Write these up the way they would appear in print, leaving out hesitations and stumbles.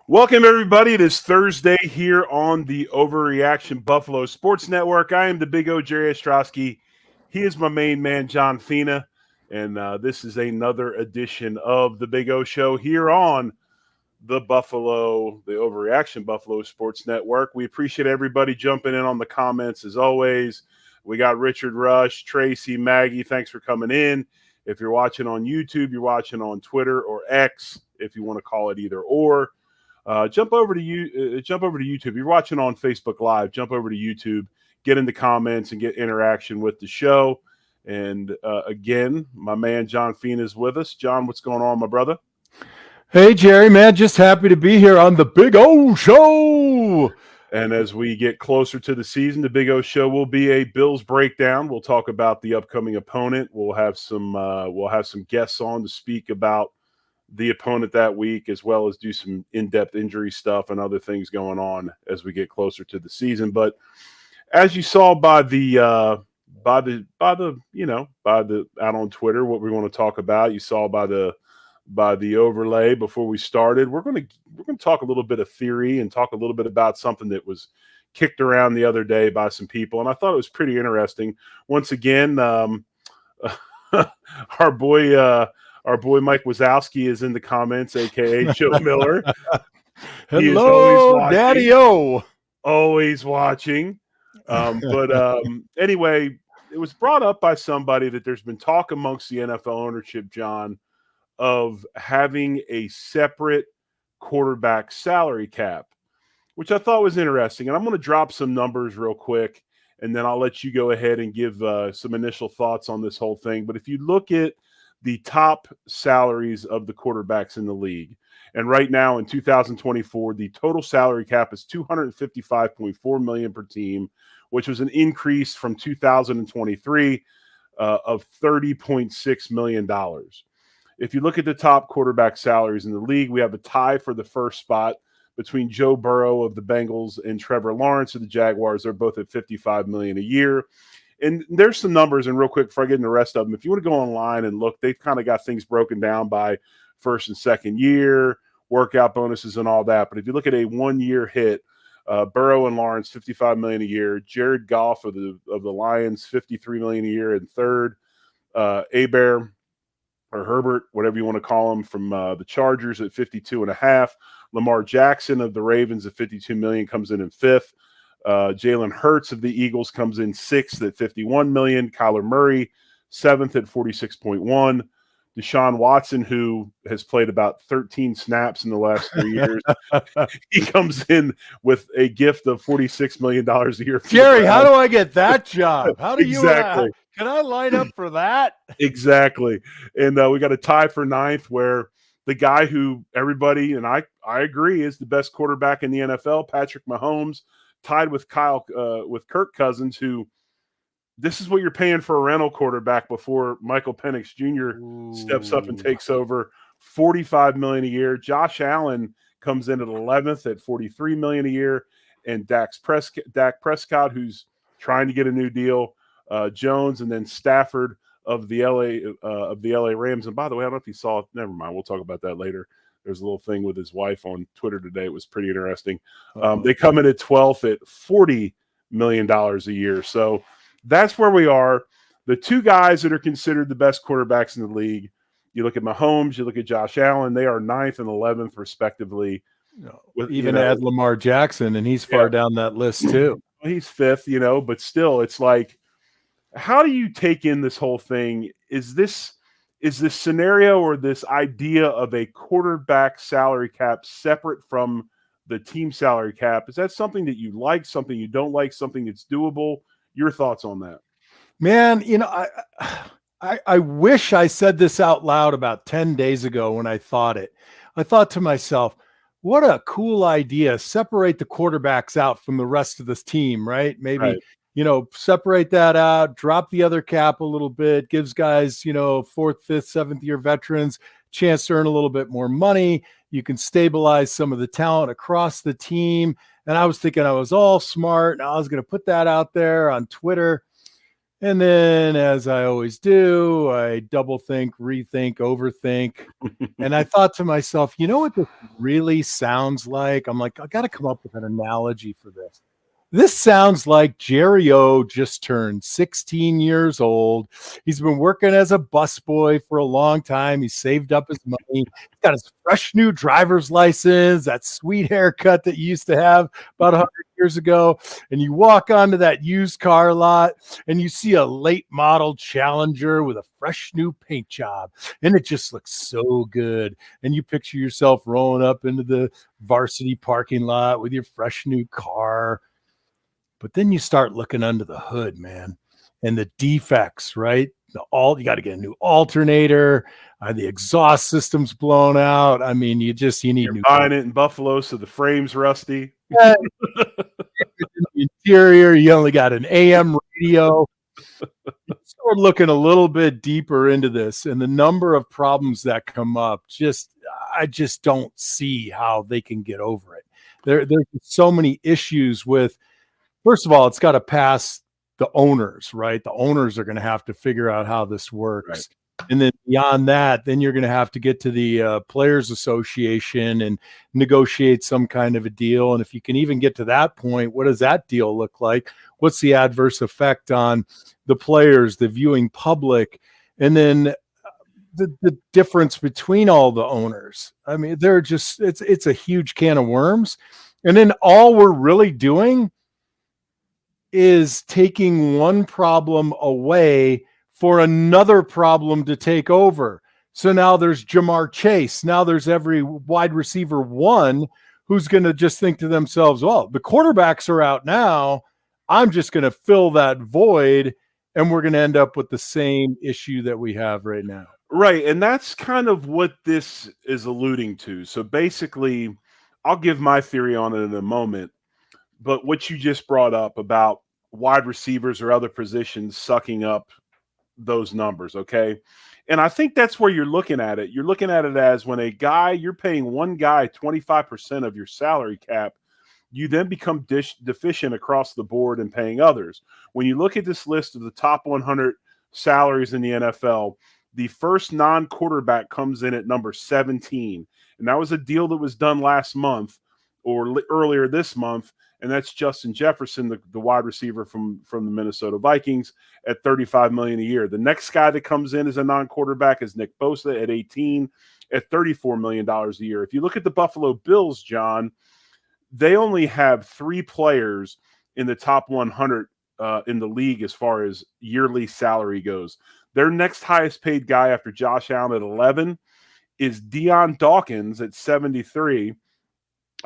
Welcome, everybody. It is Thursday here on the Overreaction Buffalo Sports Network. I am the Big O, Jerry Ostrowski. He is my main man, John Fina. And this is another edition of the Big O Show here on the Overreaction Buffalo Sports Network. We appreciate everybody jumping in on the comments as always. We got Richard Rush, Tracy, Maggie. Thanks for coming in. If you're watching on YouTube, you're watching on Twitter or X, if you want to call it either or. Jump over to YouTube. You're watching on Facebook Live. Jump over to YouTube, get in the comments, and get interaction with the show. And again, my man John Fina is with us. John, what's going on, my brother? Hey, Jerry, man, just happy to be here on the Big O Show. And as we get closer to the season, the Big O Show will be a Bills breakdown. We'll talk about the upcoming opponent. We'll have some guests on to speak about the opponent that week, as well as do some in-depth injury stuff and other things going on as we get closer to the season. But as you saw by the out on Twitter, what we want to talk about, you saw by the overlay before we started, we're going to talk a little bit of theory and talk a little bit about something that was kicked around the other day by some people, and I thought it was pretty interesting. Once again, our boy Mike Wazowski is in the comments, a.k.a. Joe Miller. Hello, Daddy-O. Always watching. Anyway, it was brought up by somebody that there's been talk amongst the NFL ownership, John, of having a separate quarterback salary cap, which I thought was interesting. And I'm going to drop some numbers real quick, and then I'll let you go ahead and give some initial thoughts on this whole thing. But if you look at the top salaries of the quarterbacks in the league, and right now in 2024, the total salary cap is $255.4 million per team, which was an increase from 2023 of $30.6 million. If you look at the top quarterback salaries in the league, we have a tie for the first spot between Joe Burrow of the Bengals and Trevor Lawrence of the Jaguars. They're both at $55 million a year. And there's some numbers, and real quick before I get into the rest of them, if you want to go online and look, they've kind of got things broken down by first and second year, workout bonuses and all that. But if you look at a one-year hit, Burrow and Lawrence, $55 million a year. Jared Goff of the Lions, $53 million a year in third. Herbert, whatever you want to call him, from the Chargers at $52.5. Lamar Jackson of the Ravens at $52 million comes in fifth. Jalen Hurts of the Eagles comes in sixth at $51 million. Kyler Murray, seventh at $46.1. Deshaun Watson, who has played about 13 snaps in the last 3 years, he comes in with a gift of $46 million a year. Jerry, how do I get that job? How do exactly. Can I line up for that? Exactly. And we got a tie for ninth, where the guy who everybody, and I agree, is the best quarterback in the NFL, Patrick Mahomes, tied with Kirk Cousins, who this is what you're paying for a rental quarterback before Michael Penix Jr. steps up and takes over, $45 million a year. Josh Allen comes in at 11th at $43 million a year, and Dak Prescott, who's trying to get a new deal, Jones, and then Stafford of the LA Rams. And by the way, I don't know if you saw it. Never mind. We'll talk about that later. There's a little thing with his wife on Twitter today. It was pretty interesting. They come in at 12th at $40 million a year. So that's where we are. The two guys that are considered the best quarterbacks in the league, you look at Mahomes, you look at Josh Allen, they are 9th and 11th respectively. Add Lamar Jackson, and he's far down that list too. He's fifth, but still, it's like, how do you take in this whole thing? Is this scenario or this idea of a quarterback salary cap separate from the team salary cap? Is that something that you like, something you don't like, something that's doable? Your thoughts on that? Man, I wish I said this out loud about 10 days ago when I thought it. I thought to myself, what a cool idea. Separate the quarterbacks out from the rest of this team, right? Maybe, separate that out, drop the other cap a little bit, gives guys, fourth, fifth, seventh year veterans chance to earn a little bit more money. You can stabilize some of the talent across the team. And I was thinking I was all smart and I was going to put that out there on Twitter. And then, as I always do, I double think, rethink, overthink. And I thought to myself, you know what this really sounds like? I'm like, I got to come up with an analogy for this. This sounds like Jerry O just turned 16 years old. He's been working as a busboy for a long time. He saved up his money. He's got his fresh new driver's license, that sweet haircut that you used to have about 100 years ago. And you walk onto that used car lot and you see a late model Challenger with a fresh new paint job. And it just looks so good. And you picture yourself rolling up into the varsity parking lot with your fresh new car. But then you start looking under the hood, man, and the defects, right? You got to get a new alternator. The exhaust system's blown out. I mean, you need You're new buying it in Buffalo, so the frame's rusty. the interior. You only got an AM radio. You start looking a little bit deeper into this, and the number of problems that come up, I just don't see how they can get over it. There's so many issues with. First of all, it's got to pass the owners, right? The owners are going to have to figure out how this works. Right. And then beyond that, then you're going to have to get to the Players Association and negotiate some kind of a deal. And if you can even get to that point, what does that deal look like? What's the adverse effect on the players, the viewing public? And then the difference between all the owners. I mean, it's a huge can of worms. And then all we're really doing is taking one problem away for another problem to take over. So now there's Jamar Chase. Now there's every wide receiver one who's going to just think to themselves, well, the quarterbacks are out now. I'm just going to fill that void, and we're going to end up with the same issue that we have right now. Right. And that's kind of what this is alluding to. So basically, I'll give my theory on it in a moment. But what you just brought up about wide receivers or other positions sucking up those numbers, okay? And I think that's where you're looking at it. You're looking at it as when you're paying one guy 25% of your salary cap, you then become deficient across the board in paying others. When you look at this list of the top 100 salaries in the NFL, the first non-quarterback comes in at number 17. And that was a deal that was done last month or earlier this month. And that's Justin Jefferson, the wide receiver from the Minnesota Vikings at $35 million a year. The next guy that comes in as a non-quarterback is Nick Bosa at 18 at $34 million a year. If you look at the Buffalo Bills, John, they only have 3 players in the top 100 in the league as far as yearly salary goes. Their next highest paid guy after Josh Allen at 11 is Deion Dawkins at 73.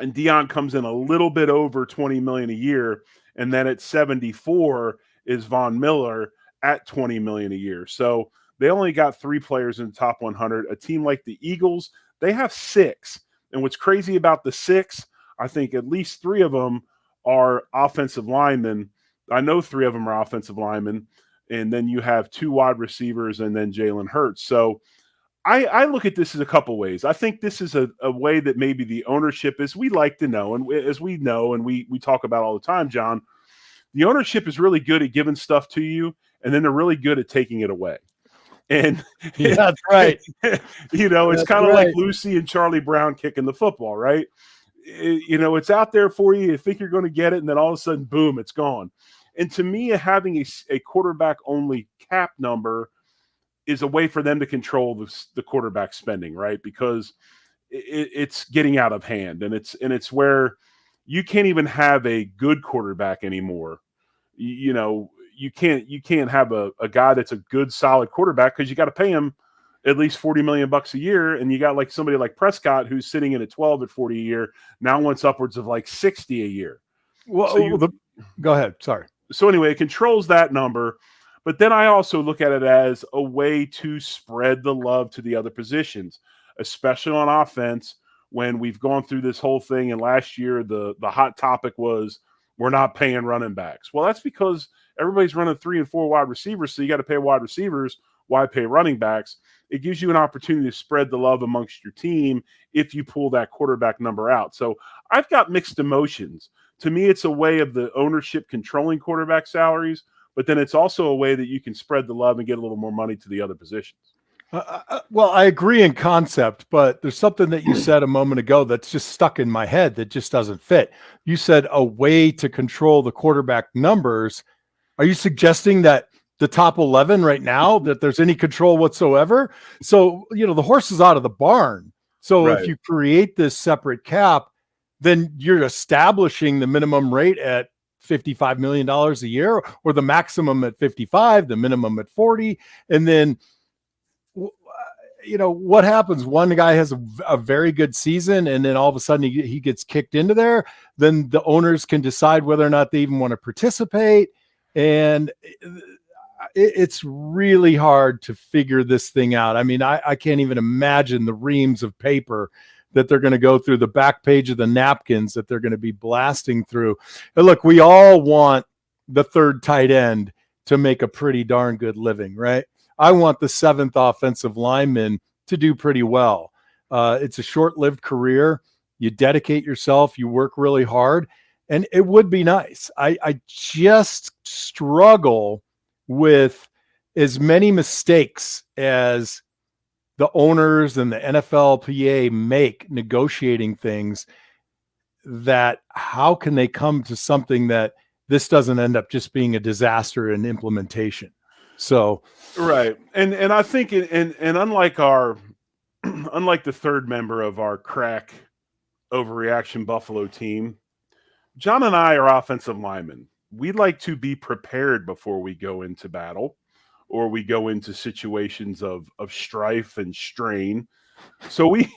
And Deion comes in a little bit over $20 million a year. And then at 74 is Von Miller at $20 million a year. So they only got 3 players in the top 100. A team like the Eagles, they have 6. And what's crazy about the 6, I think at least 3 of them are offensive linemen. I know 3 of them are offensive linemen. And then you have 2 wide receivers and then Jalen Hurts. So I look at this as a couple ways. I think this is a way that maybe the ownership, as we like to know, and as we know, and we talk about all the time, John, the ownership is really good at giving stuff to you, and then they're really good at taking it away. And yeah, that's right. It's kind of like Lucy and Charlie Brown kicking the football, right? It's out there for you. You think you're going to get it, and then all of a sudden, boom, it's gone. And to me, having a quarterback-only cap number is a way for them to control the quarterback spending, right? Because it's getting out of hand, and it's where you can't even have a good quarterback anymore. You can't have a guy that's a good solid quarterback because you got to pay him at least $40 million a year, and you got like somebody like Prescott who's sitting in at 12 at 40 a year now wants upwards of like 60 a year. Well, so go ahead. Sorry. So anyway, it controls that number. But then I also look at it as a way to spread the love to the other positions, especially on offense when we've gone through this whole thing. And last year, the hot topic was we're not paying running backs. Well, that's because everybody's running 3 and 4 wide receivers, so you got to pay wide receivers. Why pay running backs? It gives you an opportunity to spread the love amongst your team if you pull that quarterback number out. So I've got mixed emotions. To me, it's a way of the ownership controlling quarterback salaries. but then it's also a way that you can spread the love and get a little more money to the other positions. Well, I agree in concept, but there's something that you said a moment ago that's just stuck in my head that just doesn't fit. You said a way to control the quarterback numbers. Are you suggesting that the top 11 right now, that there's any control whatsoever? So, the horse is out of the barn. So if you create this separate cap, then you're establishing the minimum rate at $55 million a year, or the maximum at 55, the minimum at 40. And then, what happens? One guy has a very good season, and then all of a sudden he gets kicked into there. Then the owners can decide whether or not they even want to participate. And it's really hard to figure this thing out. I mean, I can't even imagine the reams of paper that they're going to go through, the back page of the napkins that they're going to be blasting through. And look, we all want the third tight end to make a pretty darn good living, right? I want the seventh offensive lineman to do pretty well. It's a short-lived career. You dedicate yourself, you work really hard, and it would be nice. I just struggle with as many mistakes as the owners and the NFLPA make negotiating things, that how can they come to something that this doesn't end up just being a disaster in implementation? So, right. And I think, and unlike unlike the third member of our crack overreaction Buffalo team, John and I are offensive linemen. We like to be prepared before we go into battle, or we go into situations of strife and strain. So we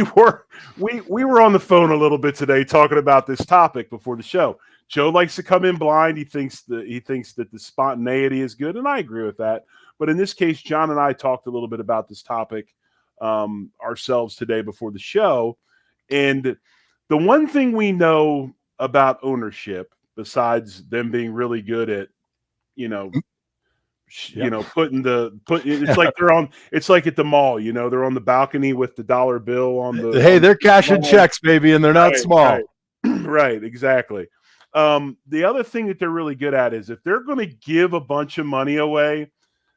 were on the phone a little bit today talking about this topic before the show. Joe likes to come in blind. He thinks that the spontaneity is good, and I agree with that. But in this case, John and I talked a little bit about this topic ourselves today before the show. And the one thing we know about ownership, besides them being really good at, it's like it's like at the mall, they're on the balcony with the dollar bill on the. Hey, they're cashing checks, baby, and they're not small. Right, right, exactly. The other thing that they're really good at is if they're going to give a bunch of money away,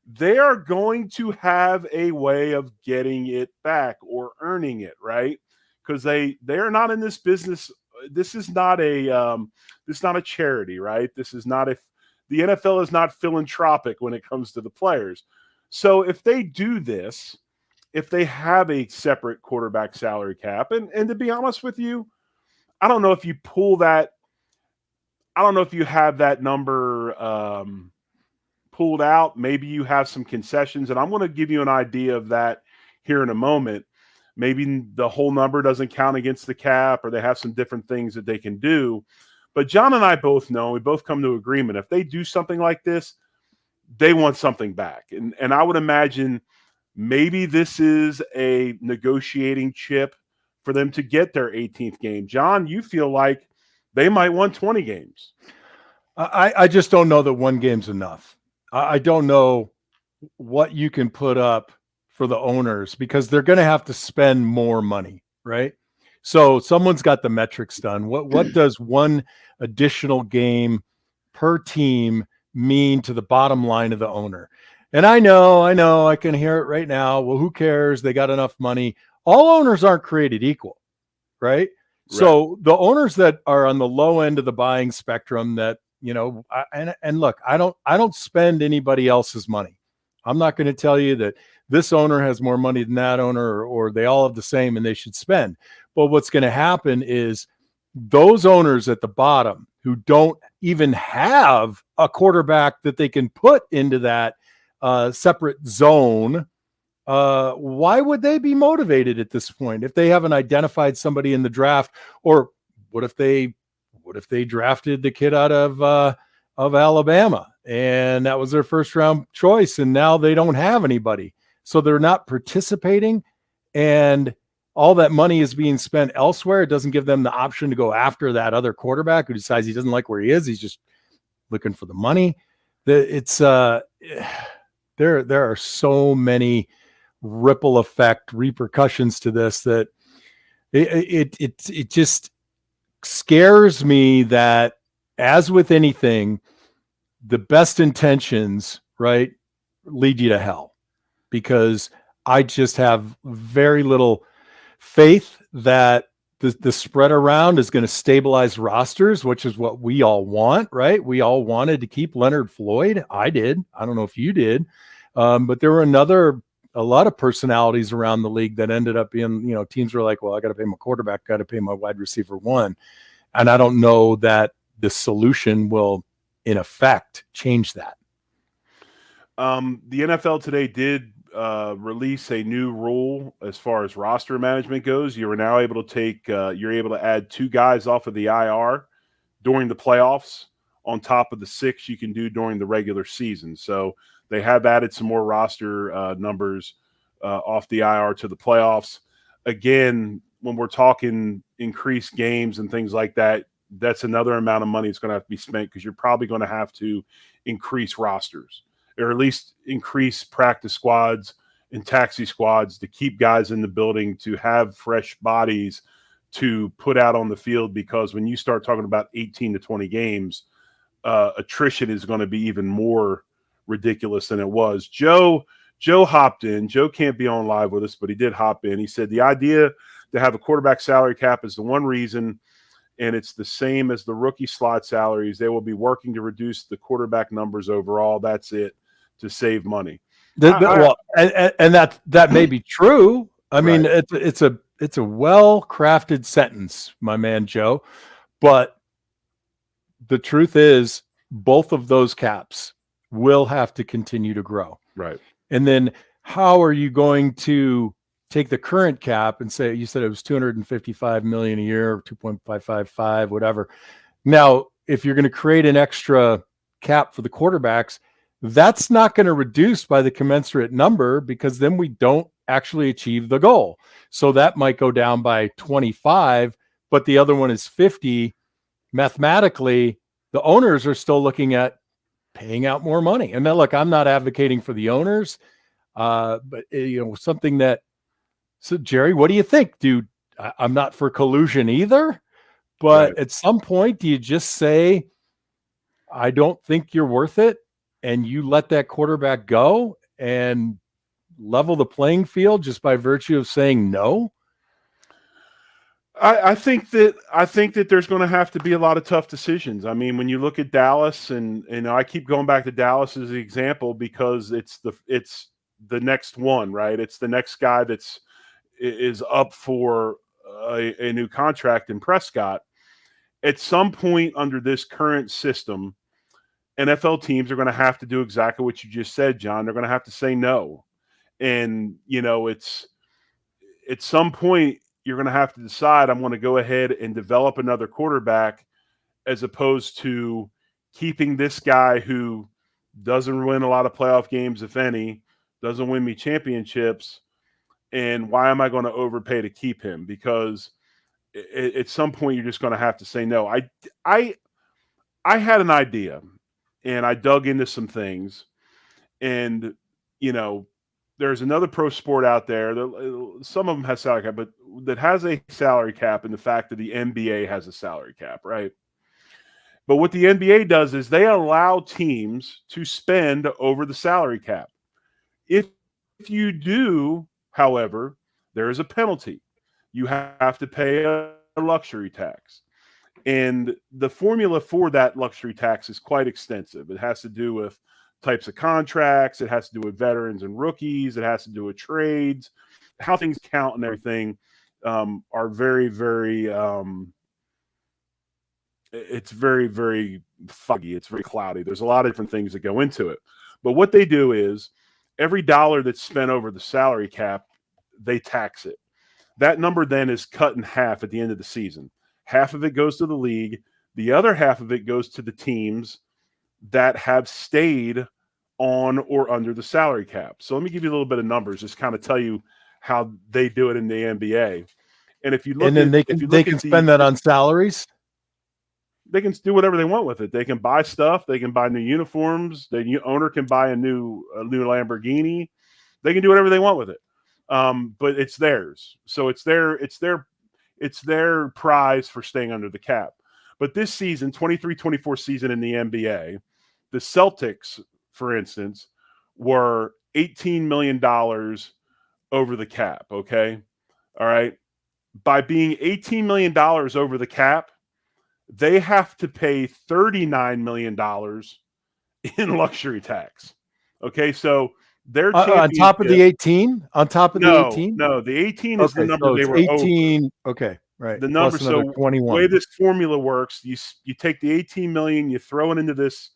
they are going to have a way of getting it back or earning it, right? Because they are not in this business. This is not a charity, right? The NFL is not philanthropic when it comes to the players. So if they do this, if they have a separate quarterback salary cap, and to be honest with you, I don't know if you pull that. I don't know if you have that number pulled out. Maybe you have some concessions, and I'm going to give you an idea of that here in a moment. Maybe the whole number doesn't count against the cap, or they have some different things that they can do. But John and I both know, we both come to agreement, if they do something like this, they want something back. And I would imagine maybe this is a negotiating chip for them to get their 18th game. John, you feel like they might want 20 games. I just don't know that one game's enough. I don't know what you can put up for the owners, because they're going to have to spend more money, right? So someone's got the metrics done. What does one additional game per team mean to the bottom line of the owner? And I know, I can hear it right now. Well, who cares? They got enough money. All owners aren't created equal, right? So the owners that are on the low end of the buying spectrum, that, and look, I don't spend anybody else's money. I'm not going to tell you that this owner has more money than that owner, or they all have the same and they should spend. But what's going to happen is those owners at the bottom who don't even have a quarterback that they can put into that separate zone, why would they be motivated at this point if they haven't identified somebody in the draft? Or what if they drafted the kid out of Alabama and that was their first round choice, and now they don't have anybody, so they're not participating, and all that money is being spent elsewhere? It doesn't give them the option to go after that other quarterback who decides he doesn't like where he is. He's just looking for the money. It's there are so many ripple effect repercussions to this that it just scares me that, as with anything, the best intentions, right, lead you to hell, because I just have very little faith that the spread around is going to stabilize rosters, which is what we all want, right? We all wanted to keep Leonard Floyd. I did. I don't know if you did. But there were a lot of personalities around the league that ended up being, teams were like, well, I got to pay my quarterback, got to pay my wide receiver one. And I don't know that the solution will, in effect, change that. The NFL today did release a new rule as far as roster management goes. You are now able to you're able to add 2 guys off of the IR during the playoffs on top of the 6 you can do during the regular season. So they have added some more roster numbers off the IR to the playoffs. Again, when we're talking increased games and things like that, that's another amount of money that's going to have to be spent, because you're probably going to have to increase rosters, or at least increase practice squads and taxi squads to keep guys in the building, to have fresh bodies to put out on the field. Because when you start talking about 18 to 20 games, attrition is going to be even more ridiculous than it was. Joe hopped in. Joe can't be on live with us, but he did hop in. He said the idea to have a quarterback salary cap is the one reason, and it's the same as the rookie slot salaries. They will be working to reduce the quarterback numbers overall. That's it, to save money. Well, and that may be true. I mean, it's a well-crafted sentence, my man Joe, but the truth is both of those caps will have to continue to grow. Right. And then how are you going to take the current cap and say, you said it was 255 million a year, 2.555, whatever. Now, if you're going to create an extra cap for the quarterbacks, that's not going to reduce by the commensurate number, because then we don't actually achieve the goal. So that might go down by 25, but the other one is 50. Mathematically, the owners are still looking at paying out more money. And then, look, I'm not advocating for the owners, but something that. So, Jerry, what do you think, dude? I'm not for collusion either, but at some point, do you just say, I don't think you're worth it, and you let that quarterback go and level the playing field just by virtue of saying no? I think that there's going to have to be a lot of tough decisions. I mean, when you look at Dallas, and I keep going back to Dallas as an example, because it's the next one, right? It's the next guy is up for a new contract in Prescott. At some point under this current system, NFL teams are going to have to do exactly what you just said, John. They're going to have to say no. And, it's at some point you're going to have to decide, I'm going to go ahead and develop another quarterback, as opposed to keeping this guy who doesn't win a lot of playoff games, if any, doesn't win me championships. And why am I going to overpay to keep him? Because at some point you're just going to have to say no. I had an idea, and I dug into some things, and there's another pro sport out there that some of them has salary cap, but that has a salary cap in the fact that the NBA has a salary cap, right? But what the NBA does is they allow teams to spend over the salary cap. If you do, however, there is a penalty. You have to pay a luxury tax. And the formula for that luxury tax is quite extensive. It has to do with types of contracts. It has to do with veterans and rookies. It has to do with trades. How things count and everything are very, very it's very, very foggy. It's very cloudy. There's a lot of different things that go into it. But what they do is every dollar that's spent over the salary cap, they tax it. That number then is cut in half at the end of the season. Half of it goes to the league. The other half of it goes to the teams that have stayed on or under the salary cap. So let me give you a little bit of numbers, just kind of tell you how they do it in the NBA. And if you look, and then they can spend that on salaries. They can do whatever they want with it. They can buy stuff. They can buy new uniforms. The owner can buy a new Lamborghini. They can do whatever they want with it. But it's theirs. So it's their prize for staying under the cap. But this season, 23-24 season in the NBA, the Celtics, for instance, were $18 million over the cap. Okay. All right. By being $18 million over the cap, they have to pay $39 million in luxury tax. Okay. So their On top of championship, the 18? On top of the 18? no, the 18 is the Okay, number so they it's were over. 18. Okay, right. The number. Plus another So the way 21. this formula works, you take the 18 million, you throw it into this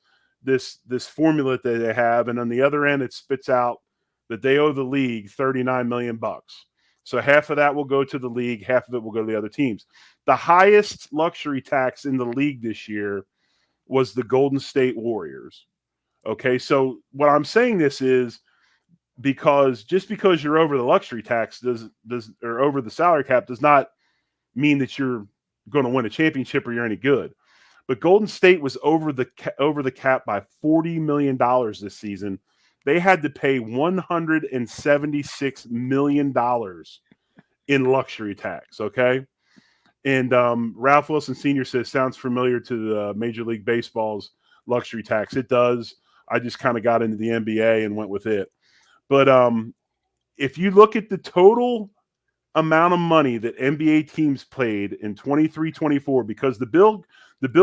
formula that they have, and on the other end, it spits out that they owe the league 39 million bucks. So half of that will go to the league, half of it will go to the other teams. The highest luxury tax in the league this year was the Golden State Warriors. Okay, so what I'm saying this is because just because you're over the luxury tax does or over the salary cap does not mean that you're going to win a championship or you're any good. But Golden State was over the cap by $40 million this season. They had to pay $176 million in luxury tax. Okay. And Ralph Wilson Sr. says, sounds familiar to the Major League Baseball's luxury tax. It does. I just kind of got into the NBA and went with it. But if you look at the total amount of money that NBA teams played in 23-24, because the bill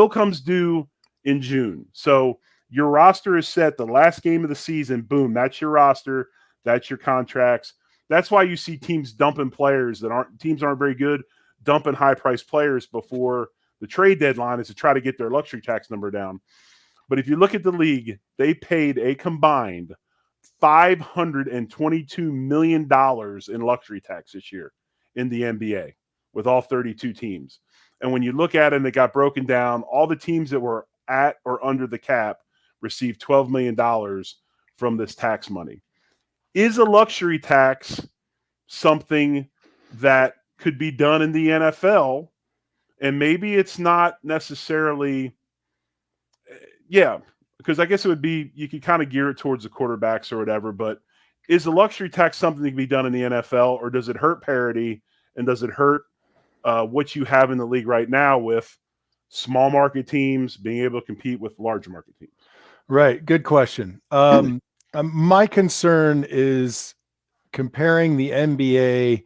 comes due in June. So your roster is set the last game of the season. Boom, that's your roster. That's your contracts. That's why you see teams dumping players that aren't very good, dumping high-priced players before the trade deadline is to try to get their luxury tax number down. But if you look at the league, they paid a combined $522 million in luxury tax this year in the NBA with all 32 teams. And when you look at it and it got broken down, all the teams that were at or under the cap received $12 million from this tax money. Is a luxury tax something that could be done in the NFL? And maybe it's not necessarily, because I guess it would be, you could kind of gear it towards the quarterbacks or whatever, but is the luxury tax something that can be done in the NFL, or does it hurt parity, and does it hurt what you have in the league right now with small market teams being able to compete with large market teams? Right. Good question. My concern is comparing the NBA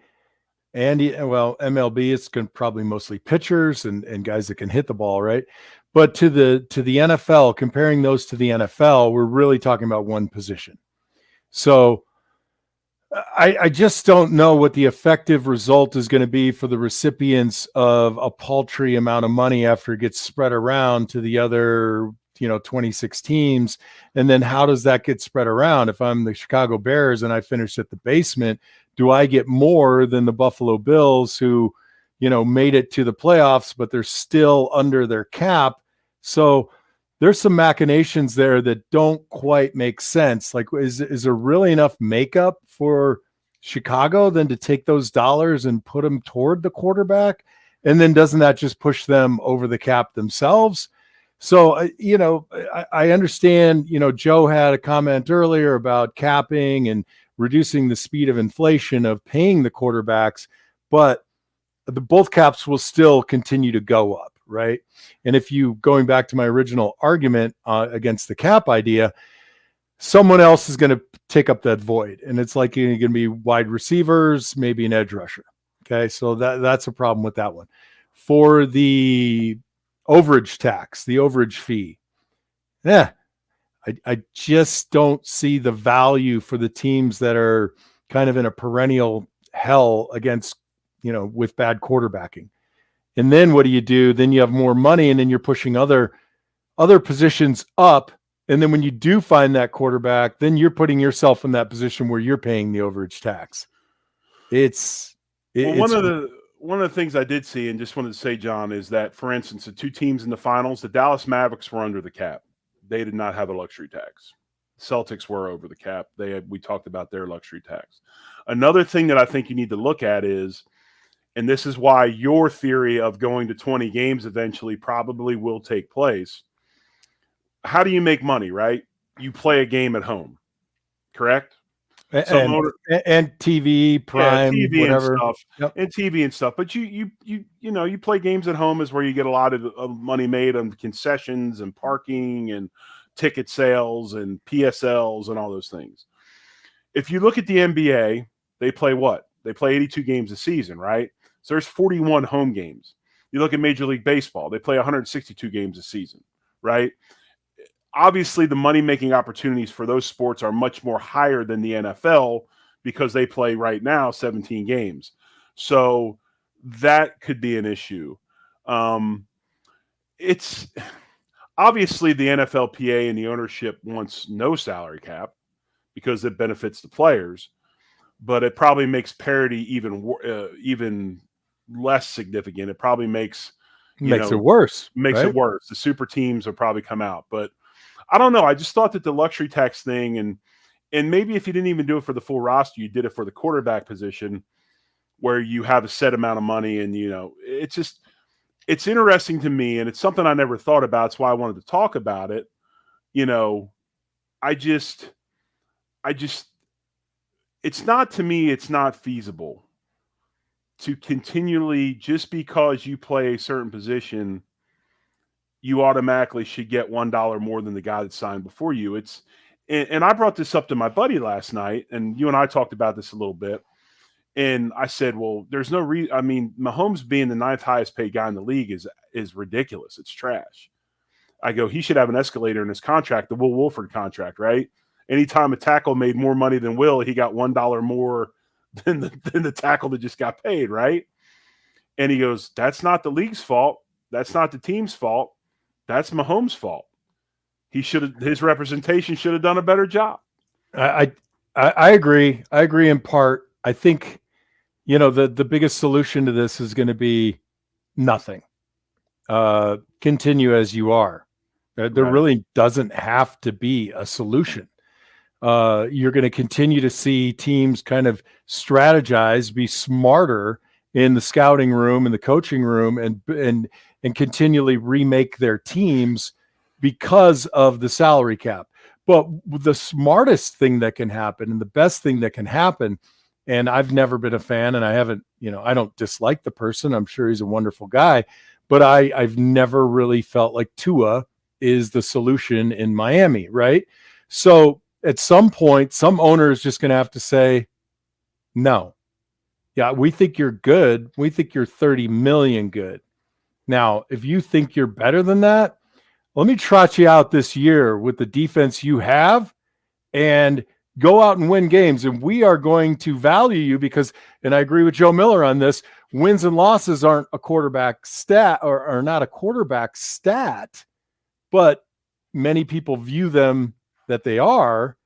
and MLB. It's probably mostly pitchers and guys that can hit the ball, right? But to the NFL, comparing those to the NFL, we're really talking about one position. So I just don't know what the effective result is going to be for the recipients of a paltry amount of money after it gets spread around to the other 26 teams. And then how does that get spread around? If I'm the Chicago Bears and I finish at the basement, do I get more than the Buffalo Bills who, made it to the playoffs, but they're still under their cap? So there's some machinations there that don't quite make sense. Like, is there really enough makeup for Chicago then to take those dollars and put them toward the quarterback? And then doesn't that just push them over the cap themselves? So, I understand, Joe had a comment earlier about capping and reducing the speed of inflation of paying the quarterbacks, but both caps will still continue to go up, right? And if you, going back to my original argument against the cap idea, someone else is going to take up that void. And it's like you're going to be wide receivers, maybe an edge rusher. Okay, so that's a problem with that one. For the overage tax, the overage fee, I just don't see the value for the teams that are kind of in a perennial hell against, with bad quarterbacking. And then what do? Then you have more money, and then you're pushing other positions up. And then when you do find that quarterback, then you're putting yourself in that position where you're paying the overage tax. One of the things I did see, and just wanted to say, John, is that, for instance, the two teams in the finals, the Dallas Mavericks were under the cap. They did not have a luxury tax. Celtics were over the cap. We talked about their luxury tax. Another thing that I think you need to look at is, and this is why your theory of going to 20 games eventually probably will take place. How do you make money, right? You play a game at home, correct? And TV, Prime, TV whatever. and stuff, yep. And TV and stuff. But you play games at home is where you get a lot of money made on concessions and parking and ticket sales and PSLs and all those things. If you look at the NBA, they play what? They play 82 games a season, right? So there's 41 home games. You look at Major League Baseball, they play 162 games a season, right? Obviously, the money-making opportunities for those sports are much more higher than the NFL because they play right now 17 games. So that could be an issue. It's obviously the NFLPA and the ownership wants no salary cap because it benefits the players, but it probably makes parity even less significant. It probably makes Makes it worse, makes right? it worse. The super teams will probably come out, but I don't know. I just thought that the luxury tax thing, and maybe if you didn't even do it for the full roster, you did it for the quarterback position, where you have a set amount of money, and it's interesting to me, and it's something I never thought about. It's why I wanted to talk about it. You know, I just, it's not, to me, it's not feasible to continually, just because you play a certain position, you automatically should get $1 more than the guy that signed before you. And I brought this up to my buddy last night, and you and I talked about this a little bit. And I said, well, there's no reason. I mean, Mahomes being the 9th highest paid guy in the league is ridiculous. It's trash. I go, he should have an escalator in his contract, the Will Wolford contract, right? Anytime a tackle made more money than Will, he got $1 more than the tackle that just got paid, right? And he goes, that's not the league's fault. That's not the team's fault. That's Mahomes' fault. His representation should have done a better job. I agree. I agree in part. I think, the biggest solution to this is going to be nothing. Continue as you are. There Right. really doesn't have to be a solution. You're going to continue to see teams kind of strategize, be smarter in the scouting room and the coaching room, and continually remake their teams because of the salary cap. But the smartest thing that can happen, and the best thing that can happen, and I've never been a fan, and I haven't, I don't dislike the person. I'm sure he's a wonderful guy, but I've never really felt like Tua is the solution in Miami, right? So at some point, some owner is just going to have to say, no. Yeah, we think you're good. We think you're 30 million good. Now, if you think you're better than that, let me trot you out this year with the defense you have and go out and win games. And we are going to value you because, and I agree with Joe Miller on this, wins and losses aren't a quarterback stat or are not a quarterback stat, but many people view them that they are.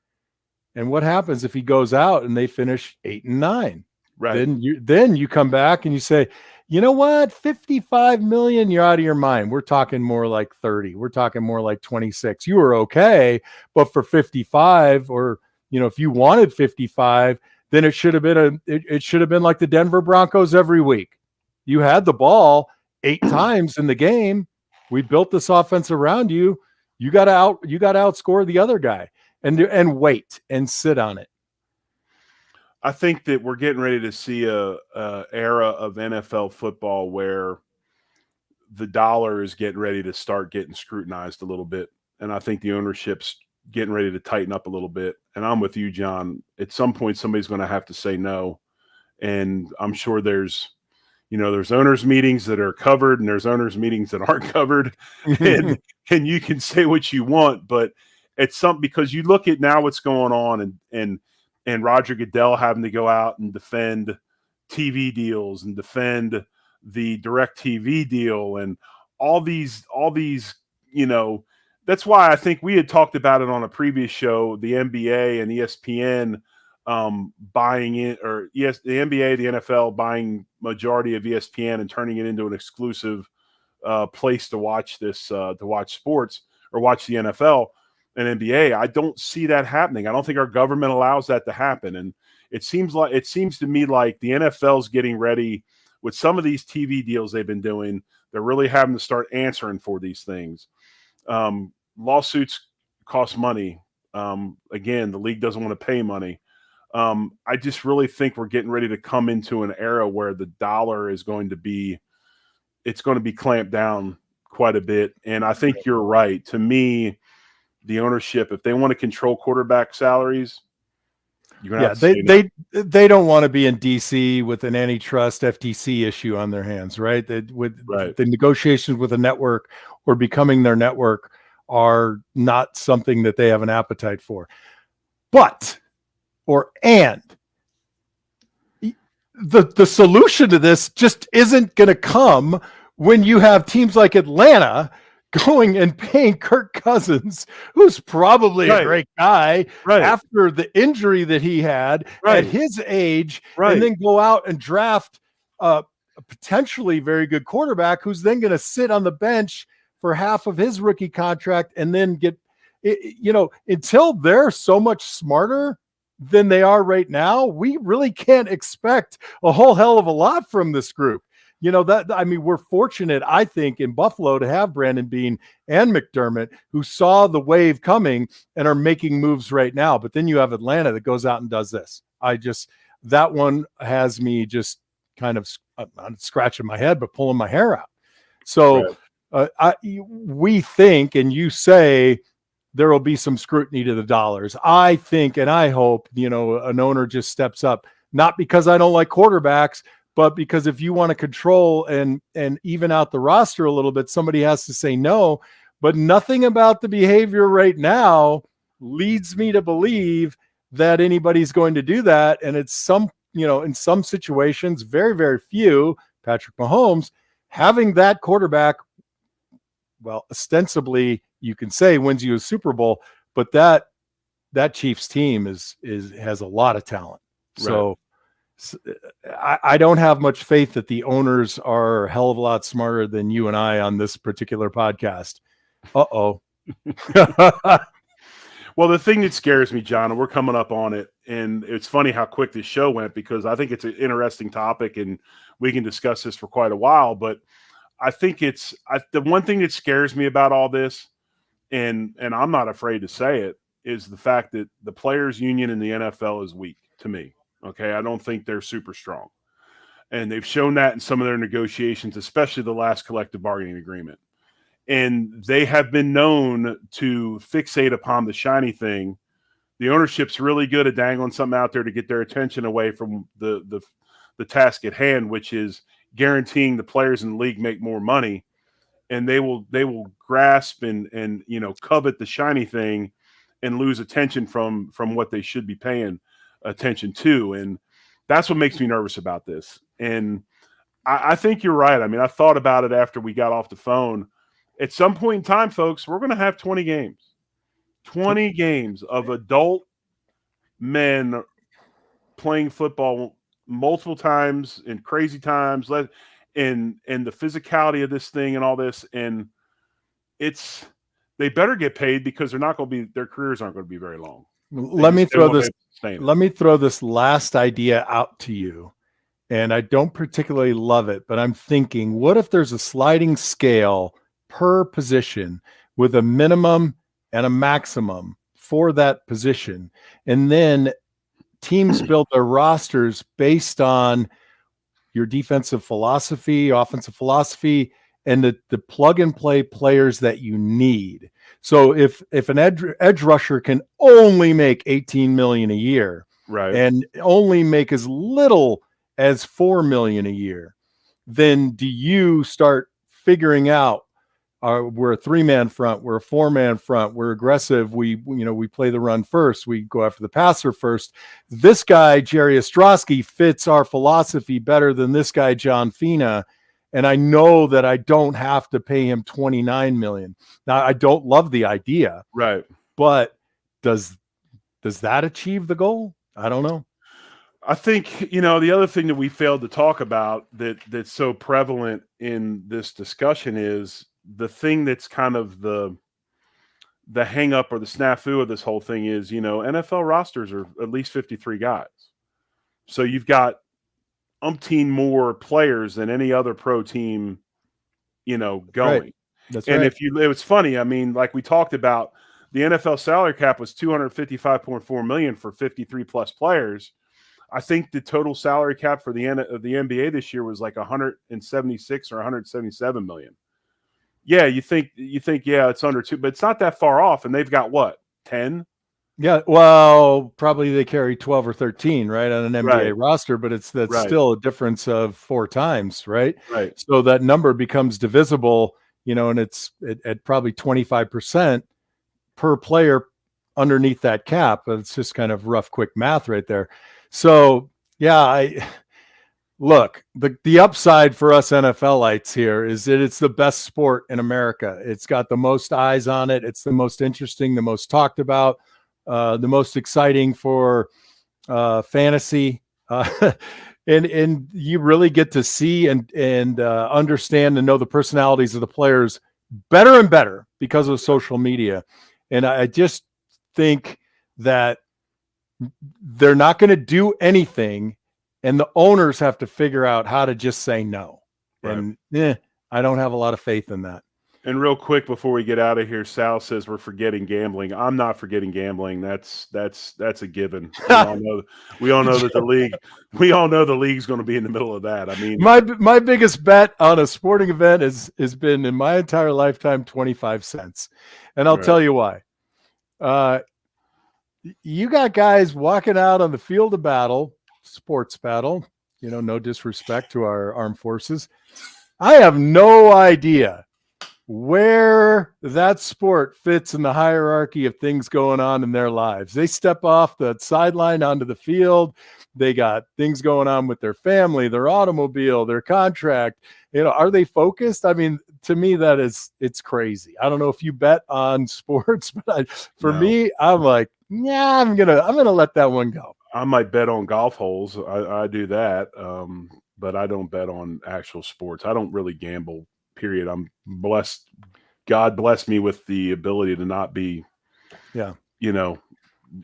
And what happens if he goes out and they finish 8-9? Right. Then you come back and you say, you know what, 55 million, you're out of your mind. We're talking more like 30. We're talking more like 26. You were okay, but for 55, or if you wanted 55, then it should have been it should have been like the Denver Broncos every week. You had the ball 8 times in the game. We built this offense around you. You got to outscore the other guy and wait and sit on it. I think that we're getting ready to see a era of NFL football where the dollar is getting ready to start getting scrutinized a little bit. And I think the ownership's getting ready to tighten up a little bit. And I'm with you, John. At some point, somebody's going to have to say no. And I'm sure there's owners meetings that are covered and there's owners meetings that aren't covered. and you can say what you want, but it's because you look at now what's going on and Roger Goodell having to go out and defend TV deals and defend the direct TV deal and all these, that's why I think we had talked about it on a previous show, the NBA and ESPN buying it, or yes, the NBA, the NFL buying majority of ESPN and turning it into an exclusive place to watch to watch sports or watch the NFL and NBA. I don't see that happening. I don't think our government allows that to happen. And it seems to me like the NFL's getting ready with some of these TV deals they've been doing. They're really having to start answering for these things. Lawsuits cost money. Again, the league doesn't want to pay money. I just really think we're getting ready to come into an era where the dollar is going to be clamped down quite a bit. And I think you're right. To me, the ownership, if they want to control quarterback salaries, you're gonna Yeah, have to say no. they don't want to be in DC with an antitrust FTC issue on their hands, right? With Right. the negotiations with a network or becoming their network are not something that they have an appetite for. But the solution to this just isn't going to come when you have teams like Atlanta going and paying Kirk Cousins, who's probably a great guy, after the injury that he had at his age, and then go out and draft a potentially very good quarterback who's then going to sit on the bench for half of his rookie contract and then get, until they're so much smarter than they are right now, we really can't expect a whole hell of a lot from this group. We're fortunate, I think, in Buffalo to have Brandon Beane and McDermott, who saw the wave coming and are making moves right now. But then you have Atlanta that goes out and does this. That one has me just kind of not scratching my head, but pulling my hair out. So we think, and you say, there will be some scrutiny to the dollars. I think, and I hope, an owner just steps up, not because I don't like quarterbacks, but because if you want to control and even out the roster a little bit, somebody has to say no. But nothing about the behavior right now leads me to believe that anybody's going to do that. And it's in some situations, very, very few, Patrick Mahomes, having that quarterback, well, ostensibly, you can say wins you a Super Bowl, but that Chiefs team has a lot of talent. So I don't have much faith that the owners are a hell of a lot smarter than you and I on this particular podcast. Uh-oh. Well, the thing that scares me, John, and we're coming up on it, and it's funny how quick this show went because I think it's an interesting topic and we can discuss this for quite a while, but I think the one thing that scares me about all this, and I'm not afraid to say it, is the fact that the players' union in the NFL is weak to me. Okay, I don't think they're super strong. And they've shown that in some of their negotiations, especially the last collective bargaining agreement. And they have been known to fixate upon the shiny thing. The ownership's really good at dangling something out there to get their attention away from the task at hand, which is guaranteeing the players in the league make more money. And they will grasp and covet the shiny thing and lose attention from what they should be paying attention to. And that's what makes me nervous about this. And I think you're right. I mean, I thought about it after we got off the phone. At some point in time, folks, we're going to have 20 games of adult men playing football multiple times in crazy times, and the physicality of this thing and all this. And they better get paid because their careers aren't going to be very long. Let me throw this last idea out to you. And I don't particularly love it, but I'm thinking, what if there's a sliding scale per position with a minimum and a maximum for that position? And then teams build their rosters based on your defensive philosophy, offensive philosophy, and the plug and play players that you need. So if an edge rusher can only make $18 million a year, right, and only make as little as $4 million a year, then do you start figuring out, we're a 3-man front, we're a 4-man front, we're aggressive, we play the run first, we go after the passer first. This guy, Jerry Ostrowski, fits our philosophy better than this guy, John Fina, and I know that I don't have to pay him $29 million. Now, I don't love the idea, right? But does that achieve the goal? I don't know. I think, the other thing that we failed to talk about that's so prevalent in this discussion is the thing that's kind of the hang up or the snafu of this whole thing is, NFL rosters are at least 53 guys. So you've got umpteen more players than any other pro team, going. Right. That's and right. it was funny. I mean, like we talked about, the NFL salary cap was $255.4 million for 53 plus players. I think the total salary cap for the NBA this year was like 176 or 177 million. Yeah, you think yeah, it's under 2, but it's not that far off, and they've got what, 10? Yeah, well, probably they carry 12 or 13, right, on an NBA Right, roster, but that's right, still a difference of 4 times, right? right. So that number becomes divisible, and it's at probably 25% per player underneath that cap. It's just kind of rough, quick math right there. So, yeah, look, the upside for us NFLites here is that it's the best sport in America. It's got the most eyes on it. It's the most interesting, the most talked about, the most exciting for fantasy. And you really get to see and understand and know the personalities of the players better and better because of social media. And I just think that they're not going to do anything, and the owners have to figure out how to just say no. Right. And I don't have a lot of faith in that. And real quick before we get out of here, Sal says we're forgetting gambling. I'm not forgetting gambling. That's a given. We all know that the league's going to be in the middle of that. I mean, my biggest bet on a sporting event has been in my entire lifetime 25 cents, and I'll tell you why. You got guys walking out on the field of battle, sports battle. No disrespect to our armed forces. I have no idea where that sport fits in the hierarchy of things going on in their lives. They step off the sideline onto the field. They got things going on with their family, their automobile, their contract. Are they focused? I mean, to me, it's crazy. I don't know if you bet on sports, but for me, I'm like, yeah, I'm gonna let that one go. I might bet on golf holes. I do that, but I don't bet on actual sports. I don't really gamble. Period. I'm blessed. God blessed me with the ability to not be,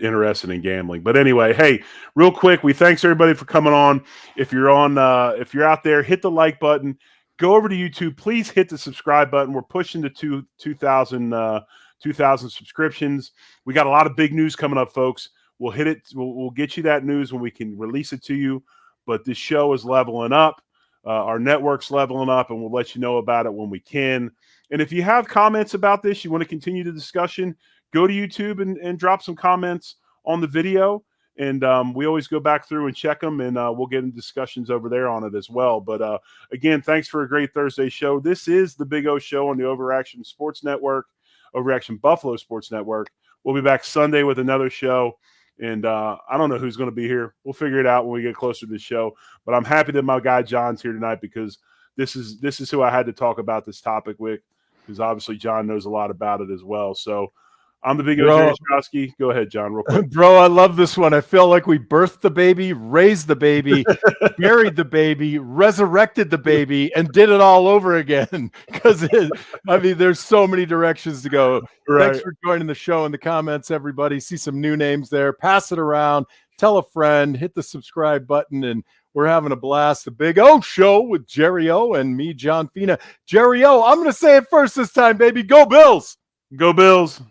interested in gambling. But anyway, hey, real quick, we thanks everybody for coming on. If you're out there, hit the like button. Go over to YouTube. Please hit the subscribe button. We're pushing to 2,000 subscriptions. We got a lot of big news coming up, folks. We'll hit it. We'll get you that news when we can release it to you. But this show is leveling up. Our network's leveling up, and we'll let you know about it when we can. And if you have comments about this, you want to continue the discussion, go to YouTube and drop some comments on the video. And we always go back through and check them, and we'll get in discussions over there on it as well. But again, thanks for a great Thursday show. This is the Big O Show on the Overaction Sports Network, Overaction Buffalo Sports Network. We'll be back Sunday with another show. And I don't know who's going to be here. We'll figure it out when we get closer to the show. But I'm happy that my guy John's here tonight because this is who I had to talk about this topic with, because obviously John knows a lot about it as well. So I'm the Big O Jerry Strowski. Go ahead, John, real quick. Bro, I love this one. I feel like we birthed the baby, raised the baby, buried the baby, resurrected the baby, and did it all over again. Because there's so many directions to go. Right. Thanks for joining the show in the comments, everybody. See some new names there. Pass it around. Tell a friend. Hit the subscribe button, and we're having a blast. The Big O Show with Jerry O and me, John Fina. Jerry O, I'm going to say it first this time, baby. Go Bills. Go Bills.